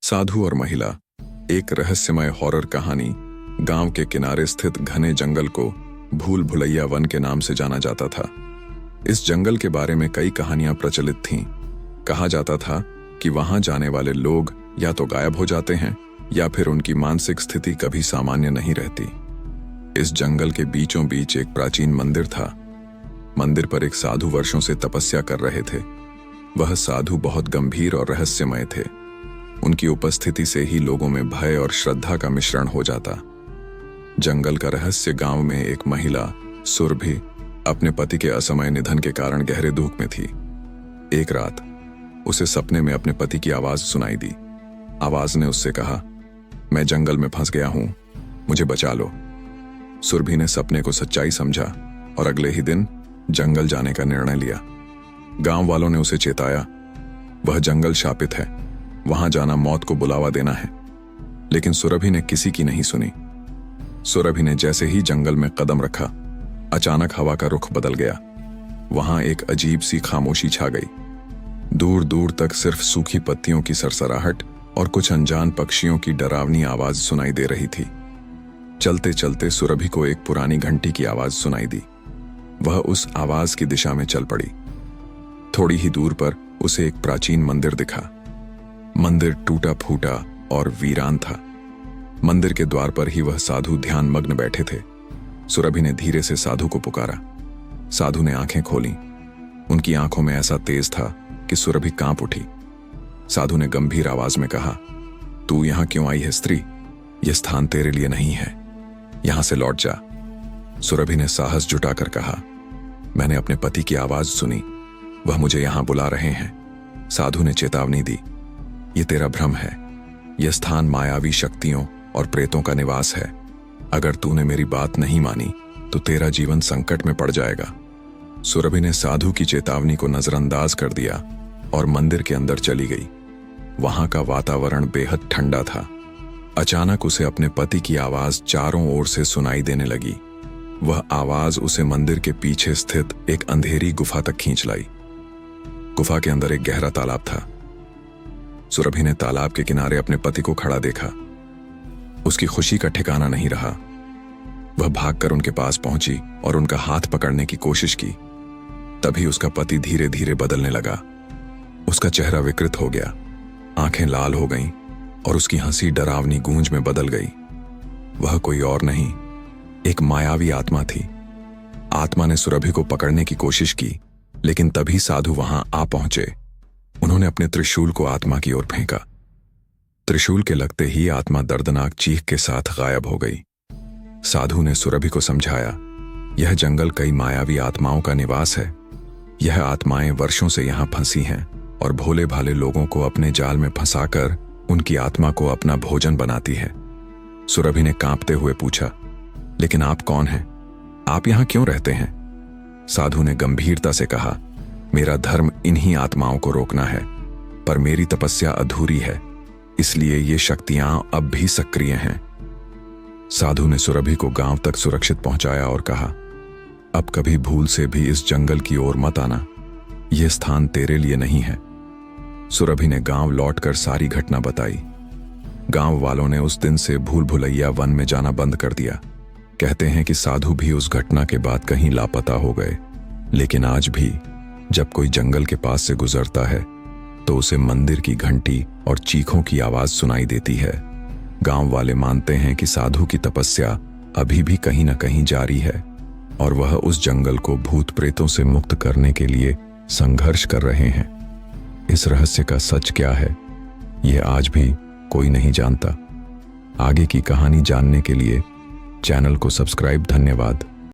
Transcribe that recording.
साधु और महिला, एक रहस्यमय हॉरर कहानी। गांव के किनारे स्थित घने जंगल को भूल भुलैया वन के नाम से जाना जाता था। इस जंगल के बारे में कई कहानियां प्रचलित थीं। कहा जाता था कि वहां जाने वाले लोग या तो गायब हो जाते हैं या फिर उनकी मानसिक स्थिति कभी सामान्य नहीं रहती। इस जंगल के बीचों बीच एक प्राचीन मंदिर था। मंदिर पर एक साधु वर्षों से तपस्या कर रहे थे। वह साधु बहुत गंभीर और रहस्यमय थे। उनकी उपस्थिति से ही लोगों में भय और श्रद्धा का मिश्रण हो जाता। जंगल का रहस्य गांव में एक महिला सुरभि अपने पति के असमय निधन के कारण गहरे दुख में थी। एक रात उसे सपने में अपने पति की आवाज सुनाई दी। आवाज ने उससे कहा, मैं जंगल में फंस गया हूं, मुझे बचा लो। सुरभि ने सपने को सच्चाई समझा और अगले ही दिन जंगल जाने का निर्णय लिया। गांव वालों ने उसे चेताया, वह जंगल शापित है, वहां जाना मौत को बुलावा देना है। लेकिन सुरभि ने किसी की नहीं सुनी। सुरभि ने जैसे ही जंगल में कदम रखा, अचानक हवा का रुख बदल गया। वहां एक अजीब सी खामोशी छा गई। दूर दूर तक सिर्फ सूखी पत्तियों की सरसराहट और कुछ अनजान पक्षियों की डरावनी आवाज सुनाई दे रही थी। चलते चलते सुरभि को एक पुरानी घंटी की आवाज सुनाई दी। वह उस आवाज की दिशा में चल पड़ी। थोड़ी ही दूर पर उसे एक प्राचीन मंदिर दिखा। मंदिर टूटा फूटा और वीरान था। मंदिर के द्वार पर ही वह साधु ध्यान मग्न बैठे थे। सुरभि ने धीरे से साधु को पुकारा। साधु ने आंखें खोली। उनकी आंखों में ऐसा तेज था कि सुरभि कांप उठी। साधु ने गंभीर आवाज में कहा, तू यहां क्यों आई है स्त्री? यह स्थान तेरे लिए नहीं है, यहां से लौट जा। सुरभि ने साहस जुटाकर कहा, मैंने अपने पति की आवाज सुनी, वह मुझे यहां बुला रहे हैं। साधु ने चेतावनी दी, यह तेरा भ्रम है। यह स्थान मायावी शक्तियों और प्रेतों का निवास है। अगर तूने मेरी बात नहीं मानी तो तेरा जीवन संकट में पड़ जाएगा। सुरभि ने साधु की चेतावनी को नजरअंदाज कर दिया और मंदिर के अंदर चली गई। वहां का वातावरण बेहद ठंडा था। अचानक उसे अपने पति की आवाज चारों ओर से सुनाई देने लगी। वह आवाज उसे मंदिर के पीछे स्थित एक अंधेरी गुफा तक खींच लाई। गुफा के अंदर एक गहरा तालाब था। सुरभि ने तालाब के किनारे अपने पति को खड़ा देखा। उसकी खुशी का ठिकाना नहीं रहा। वह भागकर उनके पास पहुंची और उनका हाथ पकड़ने की कोशिश की। तभी उसका पति धीरे धीरे बदलने लगा। उसका चेहरा विकृत हो गया, आंखें लाल हो गईं और उसकी हंसी डरावनी गूंज में बदल गई। वह कोई और नहीं, एक मायावी आत्मा थी। आत्मा ने सुरभि को पकड़ने की कोशिश की, लेकिन तभी साधु वहां आ पहुंचे। उन्होंने अपने त्रिशूल को आत्मा की ओर फेंका। त्रिशूल के लगते ही आत्मा दर्दनाक चीख के साथ गायब हो गई। साधु ने सुरभि को समझाया, यह जंगल कई मायावी आत्माओं का निवास है। यह आत्माएं वर्षों से यहां फंसी हैं और भोले भाले लोगों को अपने जाल में फंसाकर उनकी आत्मा को अपना भोजन बनाती है। सुरभि ने कांपते हुए पूछा, लेकिन आप कौन हैं? आप यहां क्यों रहते हैं? साधु ने गंभीरता से कहा, मेरा धर्म इन्हीं आत्माओं को रोकना है, पर मेरी तपस्या अधूरी है, इसलिए ये शक्तियां अब भी सक्रिय हैं। साधु ने सुरभि को गांव तक सुरक्षित पहुंचाया और कहा, अब कभी भूल से भी इस जंगल की ओर मत आना, यह स्थान तेरे लिए नहीं है। सुरभि ने गांव लौटकर सारी घटना बताई। गांव वालों ने उस दिन से भूल भुलैया वन में जाना बंद कर दिया। कहते हैं कि साधु भी उस घटना के बाद कहीं लापता हो गए। लेकिन आज भी जब कोई जंगल के पास से गुजरता है तो उसे मंदिर की घंटी और चीखों की आवाज सुनाई देती है। गांव वाले मानते हैं कि साधु की तपस्या अभी भी कहीं न कहीं जारी है और वह उस जंगल को भूत प्रेतों से मुक्त करने के लिए संघर्ष कर रहे हैं। इस रहस्य का सच क्या है, यह आज भी कोई नहीं जानता। आगे की कहानी जानने के लिए चैनल को सब्सक्राइब। धन्यवाद।